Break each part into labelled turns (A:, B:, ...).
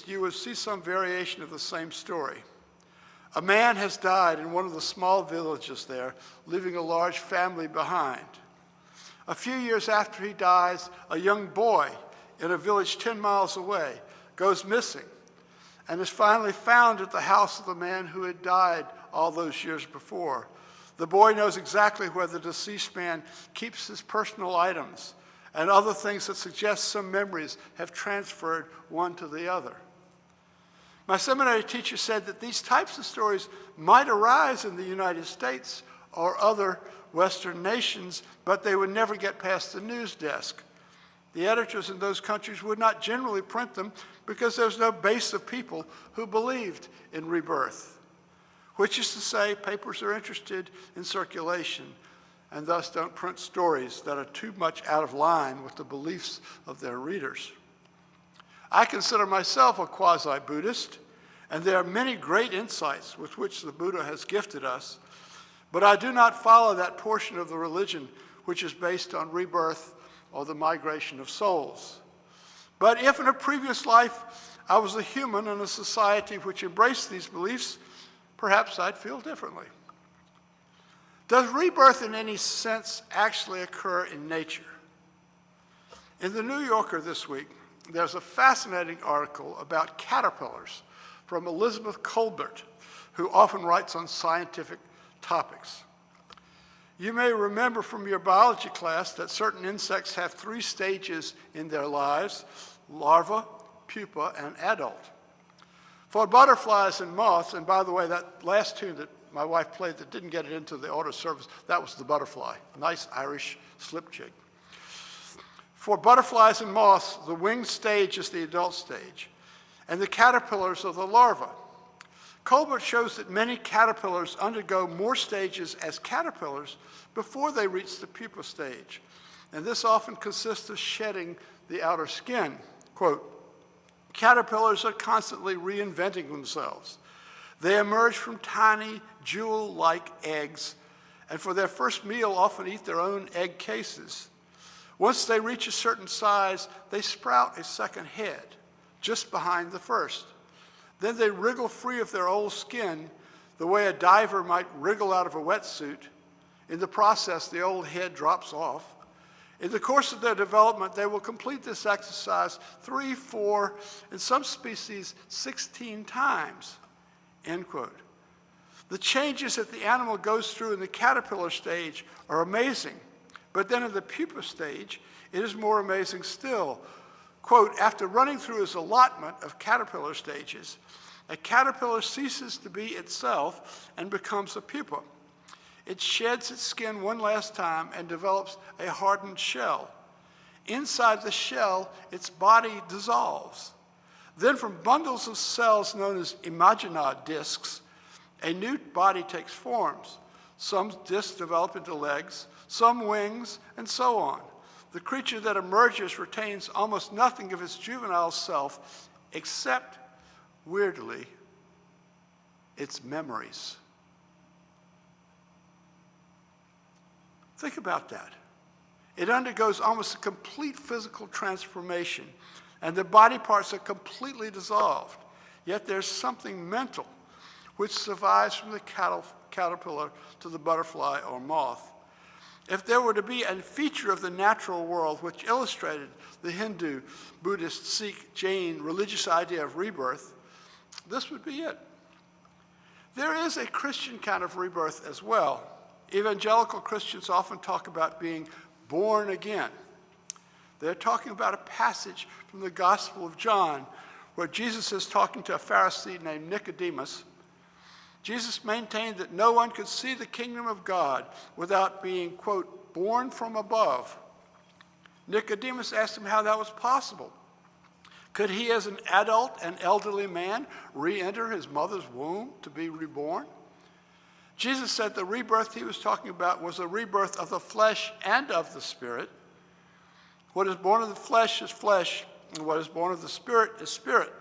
A: reads, you would see some variation of the same story. A man has died in one of the small villages there, leaving a large family behind. A few years after he dies, a young boy in a village 10 miles away goes missing and is finally found at the house of the man who had died all those years before. The boy knows exactly where the deceased man keeps his personal items and other things that suggest some memories have transferred one to the other. My seminary teacher said that these types of stories might arise in the United States or other Western nations, but they would never get past the news desk. The editors in those countries would not generally print them because there's no base of people who believed in rebirth, which is to say papers are interested in circulation and thus don't print stories that are too much out of line with the beliefs of their readers. I consider myself a quasi-Buddhist, and there are many great insights with which the Buddha has gifted us, but I do not follow that portion of the religion which is based on rebirth or the migration of souls. But if in a previous life I was a human in a society which embraced these beliefs, perhaps I'd feel differently. Does rebirth in any sense actually occur in nature? In the New Yorker this week, there's a fascinating article about caterpillars from Elizabeth Colbert, who often writes on scientific topics. You may remember from your biology class that certain insects have 3 stages in their lives: larva, pupa, and adult. For butterflies and moths, and by the way, that last tune that my wife played that didn't get it into the order service, that was the butterfly, nice Irish slip jig. For butterflies and moths, the winged stage is the adult stage, and the caterpillars are the larvae. Colbert shows that many caterpillars undergo more stages as caterpillars before they reach the pupa stage, and this often consists of shedding the outer skin. Quote, caterpillars are constantly reinventing themselves. They emerge from tiny, jewel-like eggs, and for their first meal often eat their own egg cases. Once they reach a certain size, they sprout a second head, just behind the first. Then they wriggle free of their old skin, the way a diver might wriggle out of a wetsuit. In the process, the old head drops off. In the course of their development, they will complete this exercise 3, 4, in some species 16 times, end quote. The changes that the animal goes through in the caterpillar stage are amazing, but then in the pupa stage, it is more amazing still. Quote, after running through his allotment of caterpillar stages, a caterpillar ceases to be itself and becomes a pupa. It sheds its skin one last time and develops a hardened shell. Inside the shell, its body dissolves. Then from bundles of cells known as imagina discs, a new body takes forms. Some discs develop into legs, some wings, and so on. The creature that emerges retains almost nothing of its juvenile self, except, weirdly, its memories. Think about that. It undergoes almost a complete physical transformation, and the body parts are completely dissolved. Yet there's something mental which survives from the caterpillar to the butterfly or moth. If there were to be a feature of the natural world which illustrated the Hindu, Buddhist, Sikh, Jain religious idea of rebirth, this would be it. There is a Christian kind of rebirth as well. Evangelical Christians often talk about being born again. They're talking about a passage from the Gospel of John where Jesus is talking to a Pharisee named Nicodemus. Jesus maintained that no one could see the kingdom of God without being, quote, born from above. Nicodemus asked him how that was possible. Could he, as an adult and elderly man, re-enter his mother's womb to be reborn? Jesus said the rebirth he was talking about was a rebirth of the flesh and of the spirit. What is born of the flesh is flesh, and what is born of the spirit is spirit.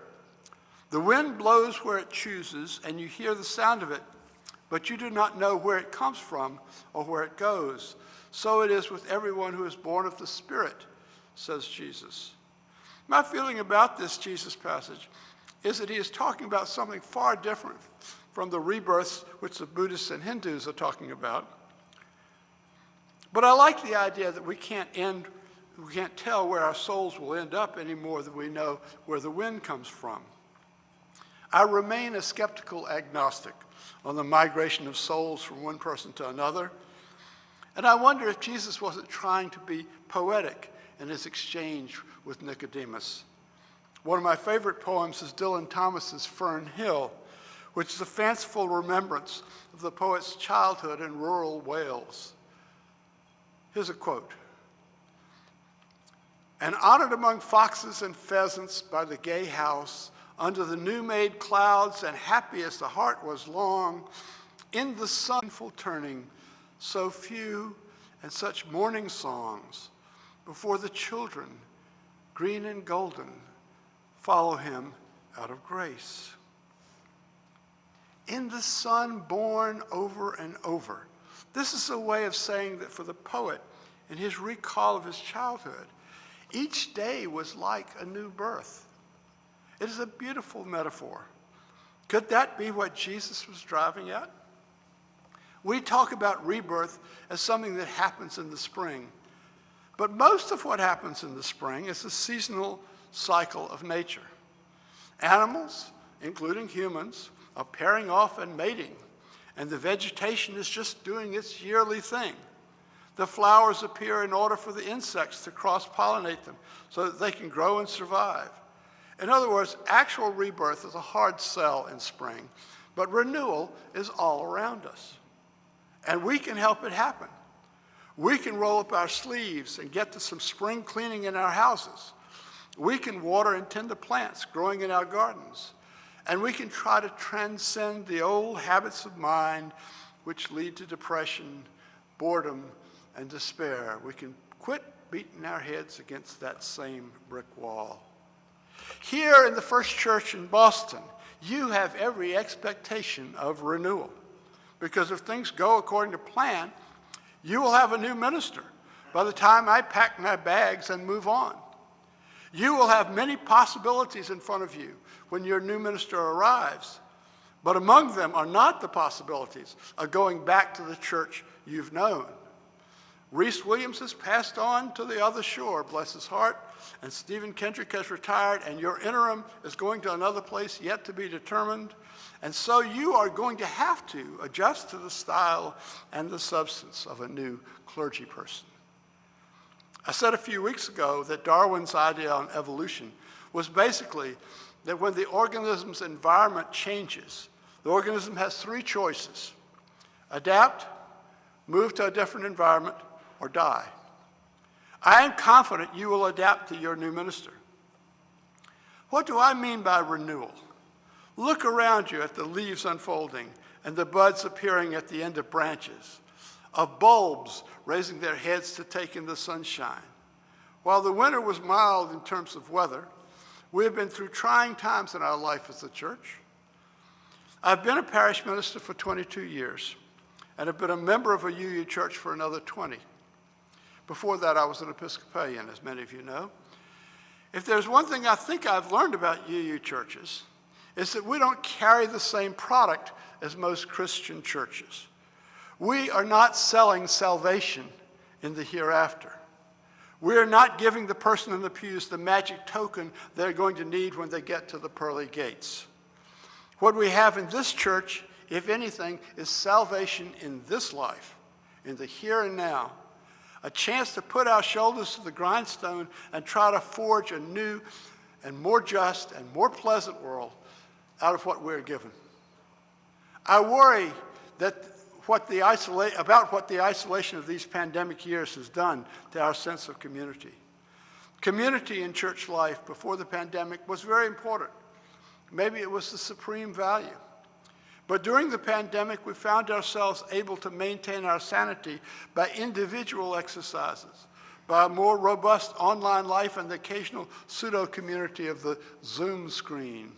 A: The wind blows where it chooses, and you hear the sound of it, but you do not know where it comes from or where it goes. So it is with everyone who is born of the Spirit, says Jesus. My feeling about this Jesus passage is that he is talking about something far different from the rebirths which the Buddhists and Hindus are talking about. But I like the idea that we can't tell where our souls will end up any more than we know where the wind comes from. I remain a skeptical agnostic on the migration of souls from one person to another. And I wonder if Jesus wasn't trying to be poetic in his exchange with Nicodemus. One of my favorite poems is Dylan Thomas's Fern Hill, which is a fanciful remembrance of the poet's childhood in rural Wales. Here's a quote. "And honored among foxes and pheasants by the gay house, under the new-made clouds, and happy as the heart was long, in the sunful turning, so few and such morning songs, before the children, green and golden, follow him out of grace." In the sun born over and over. This is a way of saying that for the poet, in his recall of his childhood, each day was like a new birth. It is a beautiful metaphor. Could that be what Jesus was driving at? We talk about rebirth as something that happens in the spring, but most of what happens in the spring is the seasonal cycle of nature. Animals, including humans, are pairing off and mating, and the vegetation is just doing its yearly thing. The flowers appear in order for the insects to cross-pollinate them so that they can grow and survive. In other words, actual rebirth is a hard sell in spring, but renewal is all around us. And we can help it happen. We can roll up our sleeves and get to some spring cleaning in our houses. We can water and tend the plants growing in our gardens. And we can try to transcend the old habits of mind which lead to depression, boredom, and despair. We can quit beating our heads against that same brick wall. Here in the First Church in Boston, you have every expectation of renewal. Because if things go according to plan, you will have a new minister by the time I pack my bags and move on. You will have many possibilities in front of you when your new minister arrives. But among them are not the possibilities of going back to the church you've known. Reese Williams has passed on to the other shore, bless his heart, and Stephen Kendrick has retired, and your interim is going to another place yet to be determined. And so you are going to have to adjust to the style and the substance of a new clergy person. I said a few weeks ago that Darwin's idea on evolution was basically that when the organism's environment changes, the organism has three choices: adapt, move to a different environment, or die. I am confident you will adapt to your new minister. What do I mean by renewal? Look around you at the leaves unfolding and the buds appearing at the end of branches, of bulbs raising their heads to take in the sunshine. While the winter was mild in terms of weather, we have been through trying times in our life as a church. I've been a parish minister for 22 years and have been a member of a UU church for another 20. Before that, I was an Episcopalian, as many of you know. If there's one thing I think I've learned about UU churches, it's that we don't carry the same product as most Christian churches. We are not selling salvation in the hereafter. We are not giving the person in the pews the magic token they're going to need when they get to the pearly gates. What we have in this church, if anything, is salvation in this life, in the here and now. A chance to put our shoulders to the grindstone and try to forge a new and more just and more pleasant world out of what we're given. I worry that about what the isolation of these pandemic years has done to our sense of community. Community in church life before the pandemic was very important. Maybe it was the supreme value. But during the pandemic, we found ourselves able to maintain our sanity by individual exercises, by a more robust online life and the occasional pseudo-community of the Zoom screen.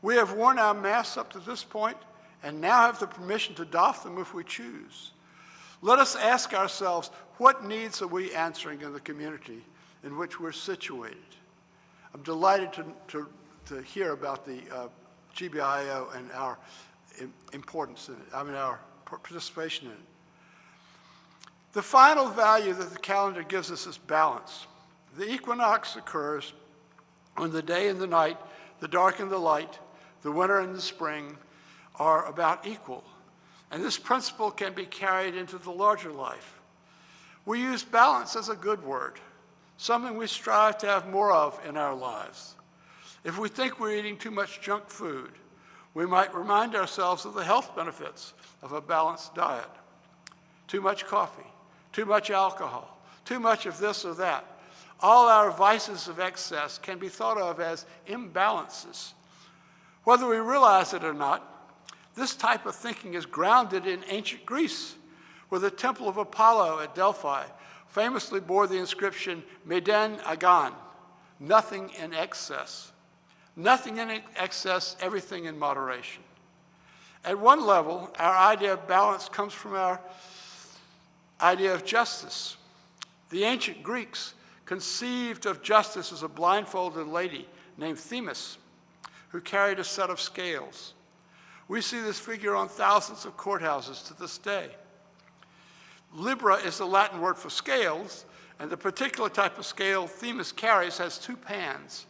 A: We have worn our masks up to this point and now have the permission to doff them if we choose. Let us ask ourselves, what needs are we answering in the community in which we're situated? I'm delighted to to hear about the GBIO and our importance in it, our participation in it. The final value that the calendar gives us is balance. The equinox occurs when the day and the night, the dark and the light, the winter and the spring are about equal. And this principle can be carried into the larger life. We use balance as a good word, something we strive to have more of in our lives. If we think we're eating too much junk food, we might remind ourselves of the health benefits of a balanced diet. Too much coffee, too much alcohol, too much of this or that. All our vices of excess can be thought of as imbalances. Whether we realize it or not, this type of thinking is grounded in ancient Greece, where the temple of Apollo at Delphi famously bore the inscription, Meden Agan, nothing in excess. Nothing in excess, everything in moderation. At one level, our idea of balance comes from our idea of justice. The ancient Greeks conceived of justice as a blindfolded lady named Themis, who carried a set of scales. We see this figure on thousands of courthouses to this day. Libra is the Latin word for scales, and the particular type of scale Themis carries has two pans.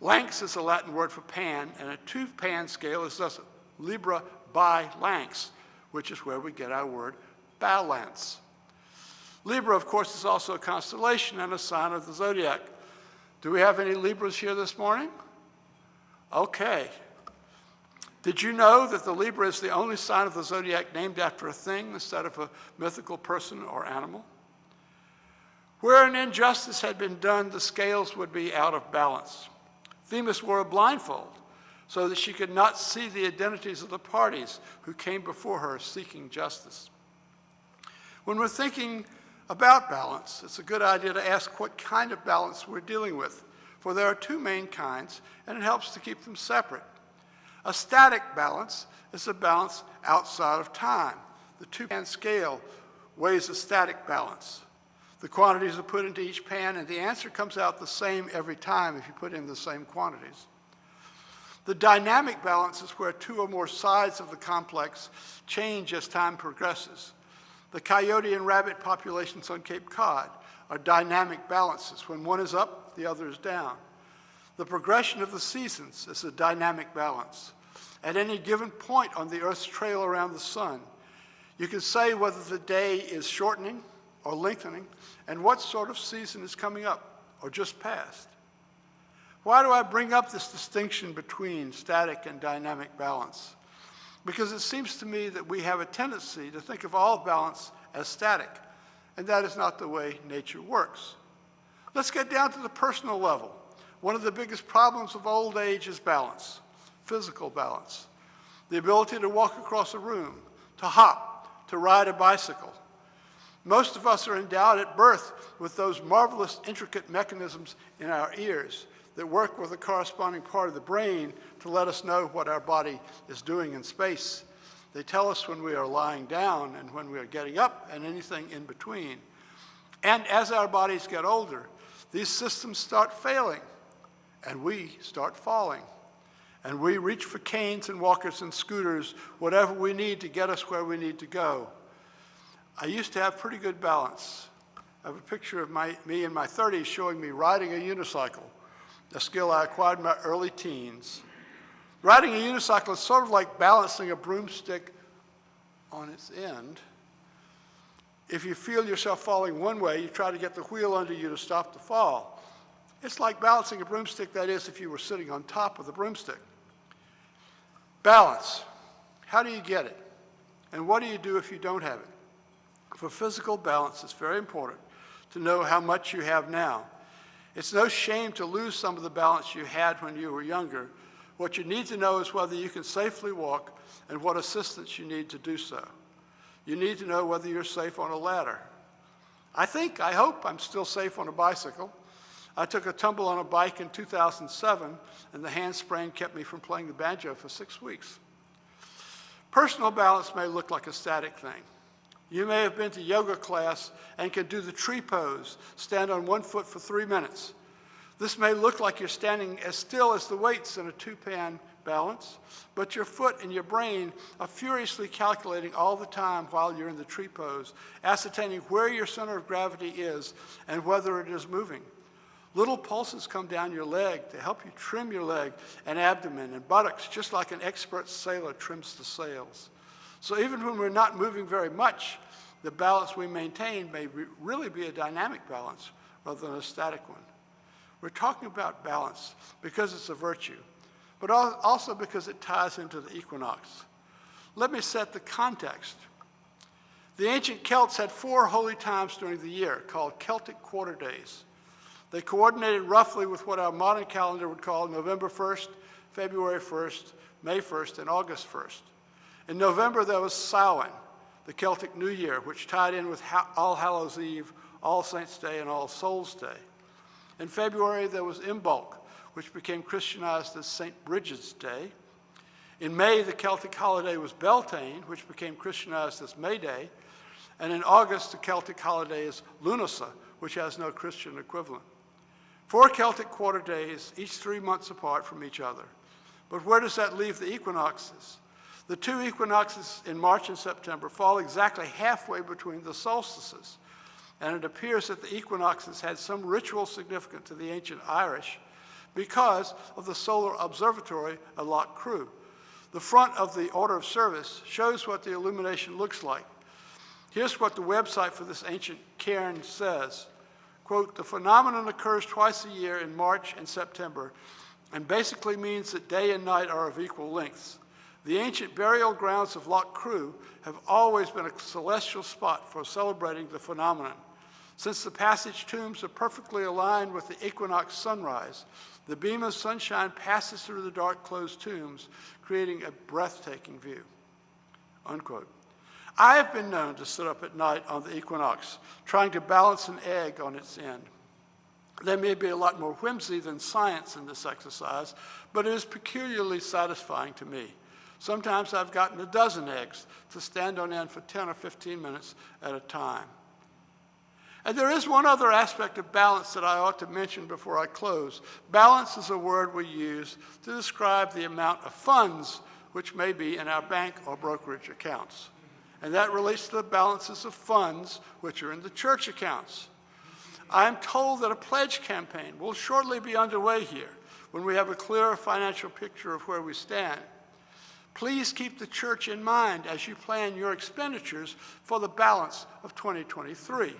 A: Lanx is the Latin word for pan, and a two-pan scale is thus Libra by Lanx, which is where we get our word balance. Libra, of course, is also a constellation and a sign of the zodiac. Do we have any Libras here this morning? Okay. Did you know that the Libra is the only sign of the zodiac named after a thing instead of a mythical person or animal? Where an injustice had been done, the scales would be out of balance. Themis wore a blindfold so that she could not see the identities of the parties who came before her seeking justice. When we're thinking about balance, it's a good idea to ask what kind of balance we're dealing with, for there are two main kinds, and it helps to keep them separate. A static balance is a balance outside of time. The two-pan scale weighs a static balance. The quantities are put into each pan, and the answer comes out the same every time if you put in the same quantities. The dynamic balance is where two or more sides of the complex change as time progresses. The coyote and rabbit populations on Cape Cod are dynamic balances. When one is up, the other is down. The progression of the seasons is a dynamic balance. At any given point on the Earth's trail around the sun, you can say whether the day is shortening or lengthening and what sort of season is coming up or just passed. Why do I bring up this distinction between static and dynamic balance? Because it seems to me that we have a tendency to think of all balance as static, and that is not the way nature works. Let's get down to the personal level. One of the biggest problems of old age is balance, physical balance. The ability to walk across a room, to hop, to ride a bicycle. Most of us are endowed at birth with those marvelous intricate mechanisms in our ears that work with a corresponding part of the brain to let us know what our body is doing in space. They tell us when we are lying down and when we are getting up and anything in between. And as our bodies get older, these systems start failing and we start falling. And we reach for canes and walkers and scooters, whatever we need to get us where we need to go. I used to have pretty good balance. I have a picture of me in my 30s showing me riding a unicycle, a skill I acquired in my early teens. Riding a unicycle is sort of like balancing a broomstick on its end. If you feel yourself falling one way, you try to get the wheel under you to stop the fall. It's like balancing a broomstick, that is, if you were sitting on top of the broomstick. Balance. How do you get it? And what do you do if you don't have it? For physical balance, it's very important to know how much you have now. It's no shame to lose some of the balance you had when you were younger. What you need to know is whether you can safely walk and what assistance you need to do so. You need to know whether you're safe on a ladder. I hope I'm still safe on a bicycle. I took a tumble on a bike in 2007, and the hand sprain kept me from playing the banjo for 6 weeks. Personal balance may look like a static thing. You may have been to yoga class and can do the tree pose, stand on one foot for 3 minutes. This may look like you're standing as still as the weights in a two-pan balance, but your foot and your brain are furiously calculating all the time while you're in the tree pose, ascertaining where your center of gravity is and whether it is moving. Little pulses come down your leg to help you trim your leg and abdomen and buttocks, just like an expert sailor trims the sails. So even when we're not moving very much, the balance we maintain may really be a dynamic balance rather than a static one. We're talking about balance because it's a virtue, but also because it ties into the equinox. Let me set the context. The ancient Celts had 4 holy times during the year called Celtic quarter days. They coordinated roughly with what our modern calendar would call November 1st, February 1st, May 1st, and August 1st. In November, there was Samhain, the Celtic New Year, which tied in with All Hallows Eve, All Saints' Day, and All Souls' Day. In February, there was Imbolc, which became Christianized as St. Bridget's Day. In May, the Celtic holiday was Beltane, which became Christianized as May Day. And in August, the Celtic holiday is Lunasa, which has no Christian equivalent. 4 Celtic quarter days, each 3 months apart from each other. But where does that leave the equinoxes? The 2 equinoxes in March and September fall exactly halfway between the solstices. And it appears that the equinoxes had some ritual significance to the ancient Irish because of the solar observatory at Loch Crew. The front of the order of service shows what the illumination looks like. Here's what the website for this ancient cairn says. Quote, the phenomenon occurs twice a year in March and September and basically means that day and night are of equal lengths. The ancient burial grounds of Loch Crew have always been a celestial spot for celebrating the phenomenon. Since the passage tombs are perfectly aligned with the equinox sunrise, the beam of sunshine passes through the dark closed tombs, creating a breathtaking view. Unquote. I have been known to sit up at night on the equinox, trying to balance an egg on its end. There may be a lot more whimsy than science in this exercise, but it is peculiarly satisfying to me. Sometimes I've gotten a dozen eggs to stand on end for 10 or 15 minutes at a time. And there is one other aspect of balance that I ought to mention before I close. Balance is a word we use to describe the amount of funds which may be in our bank or brokerage accounts. And that relates to the balances of funds which are in the church accounts. I am told that a pledge campaign will shortly be underway here when we have a clearer financial picture of where we stand. Please keep the church in mind as you plan your expenditures for the balance of 2023.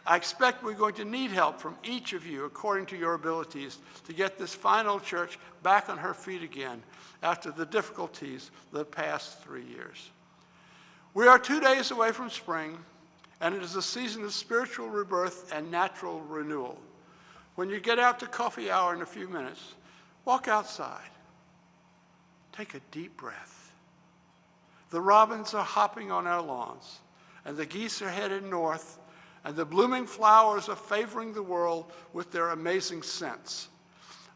A: I expect we're going to need help from each of you according to your abilities to get this fine old church back on her feet again after the difficulties of the past 3 years. We are 2 days away from spring, and it is a season of spiritual rebirth and natural renewal. When you get out to coffee hour in a few minutes, walk outside. Take a deep breath. The robins are hopping on our lawns, and the geese are headed north, and the blooming flowers are favoring the world with their amazing scents.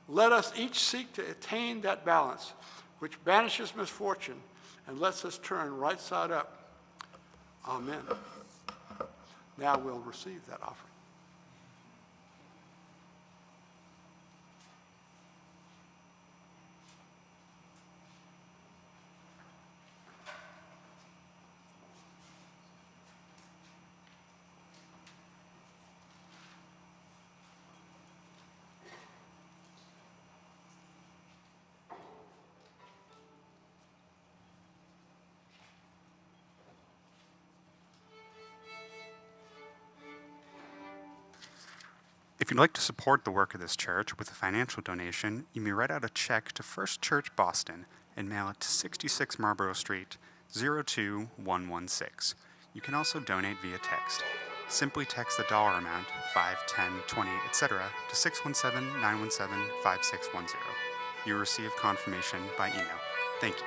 A: Let us each seek to attain that balance, which banishes misfortune and lets us turn right side up. Amen. Now we'll receive that offering.
B: If you'd like to support the work of this church with a financial donation, you may write out a check to First Church Boston and mail it to 66 Marlborough Street, 02116. You can also donate via text. Simply text the dollar amount, 5, 10, 20, etc., to 617-917-5610. You will receive confirmation by email. Thank you.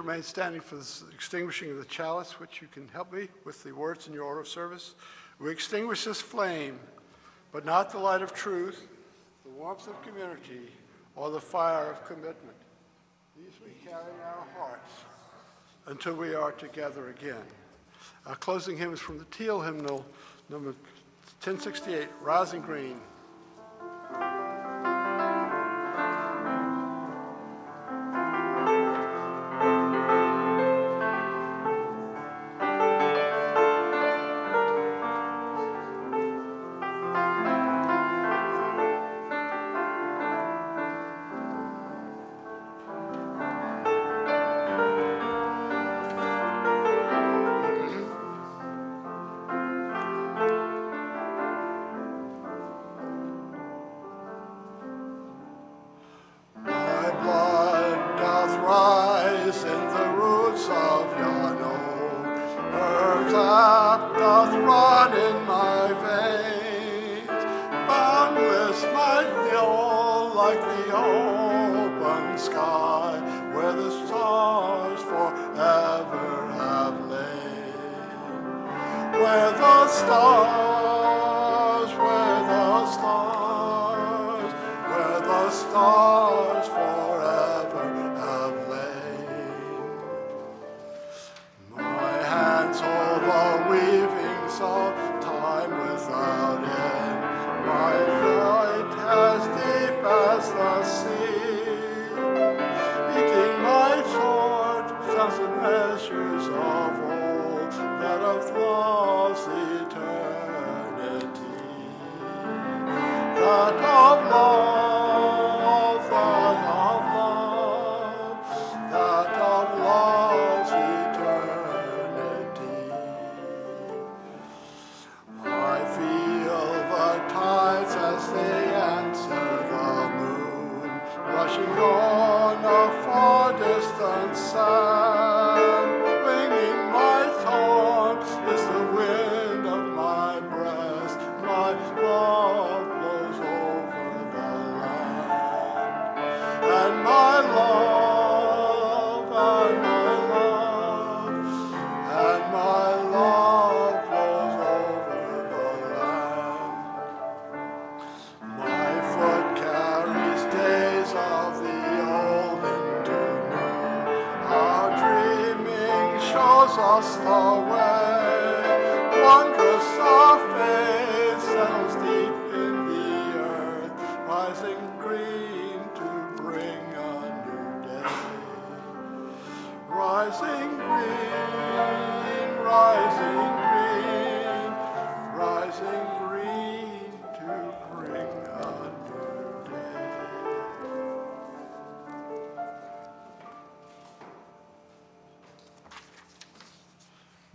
A: remain standing for the extinguishing of the chalice, which you can help me with the words in your order of service. We extinguish this flame, but not the light of truth, the warmth of community, or the fire of commitment. These we carry in our hearts until we are together again. Our closing hymn is from the Teal hymnal, number 1068, Rising Green.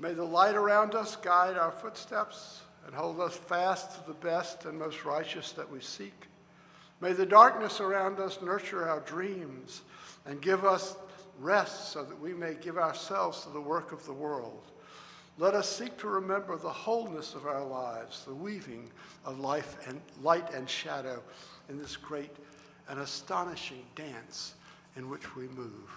A: May the light around us guide our footsteps and hold us fast to the best and most righteous that we seek. May the darkness around us nurture our dreams and give us rest so that we may give ourselves to the work of the world. Let us seek to remember the wholeness of our lives, the weaving of life and light and shadow in this great and astonishing dance in which we move.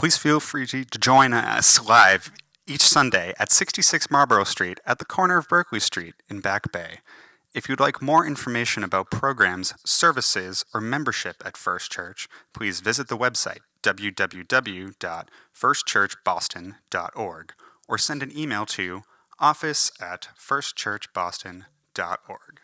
B: Please feel free to join us live each Sunday at 66 Marlborough Street at the corner of Berkeley Street in Back Bay. If you'd like more information about programs, services, or membership at First Church, please visit the website www.firstchurchboston.org or send an email to office@firstchurchboston.org.